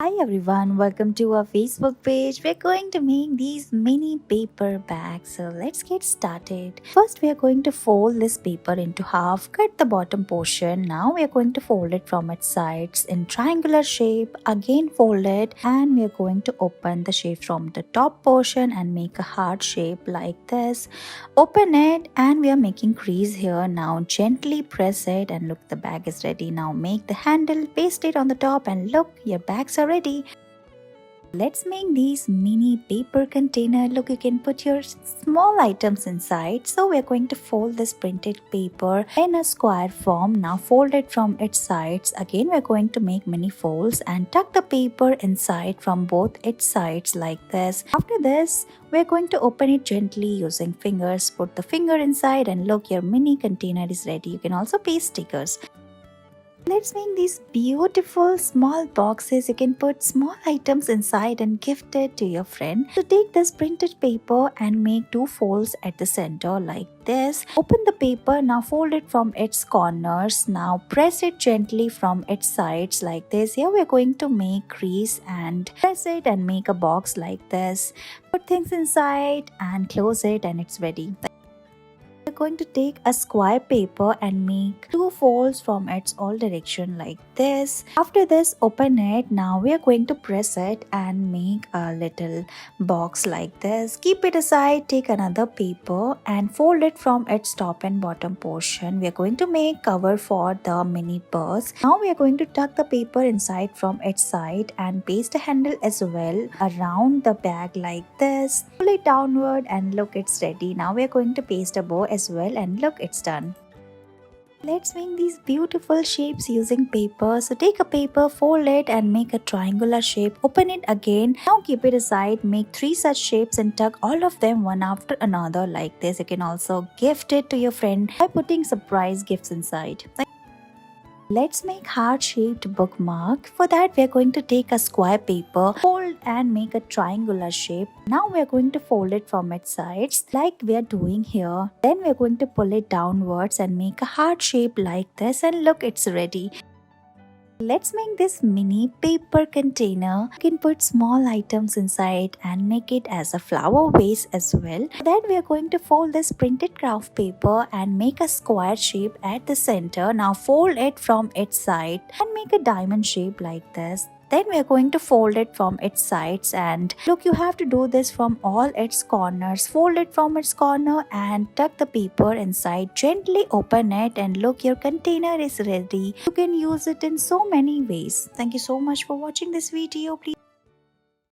Hi everyone, welcome to our Facebook page. We're going to make these mini paper bags. So let's get started. First, we are going to fold this paper into half, cut the bottom portion. Now we are going to fold it from its sides in triangular shape. Again fold it, and we are going to open the shape from the top portion and make a heart shape like this. Open it, and we are making crease here. Now gently press it, and look, the bag is ready. Now make the handle, paste it on the top, and look, your bags are ready. Let's make these mini paper container. Look, you can put your small items inside. So we're going to fold this printed paper in a square form. Now fold it from its sides. Again, we're going to make many folds and tuck the paper inside from both its sides like this. After this, we're going to open it gently using fingers. Put the finger inside, and look, your mini container is ready. You can also paste stickers. Let's make these beautiful small boxes. You can put small items inside and gift it to your friend. So take this printed paper and make two folds at the center like this. Open the paper, now fold it from its corners. Now press it gently from its sides like this. Here we're going to make crease and press it and make a box like this. Put things inside and close it, and it's ready. We're going to take a square paper and make two folds from its all direction like this. After this, open it. Now we are going to press it and make a little box like this. Keep it aside. Take another paper and fold it from its top and bottom portion. We are going to make cover for the mini purse. Now we are going to tuck the paper inside from its side and paste a handle as well around the bag like this. Pull it downward, and look, it's ready. Now we are going to paste a bow as well, and look, it's done. Let's make these beautiful shapes using paper. So take a paper, fold it and make a triangular shape. Open it again. Now keep it aside. Make three such shapes and tuck all of them one after another like this. You can also gift it to your friend by putting surprise gifts inside. Let's make heart-shaped bookmark. For that, we are going to take a square paper, fold and make a triangular shape. Now we are going to fold it from its sides like we are doing here. Then we are going to pull it downwards and make a heart shape like this, and look, it's ready. Let's make this mini paper container. You can put small items inside and make it as a flower vase as well. For that, we are going to fold this printed craft paper and make a square shape at the center. Now fold it from its side and make a diamond shape like this. Then we are going to fold it from its sides, and look, you have to do this from all its corners. Fold it from its corner and tuck the paper inside. Gently open it, and look, your container is ready. You can use it in so many ways. Thank you so much for watching this video. Please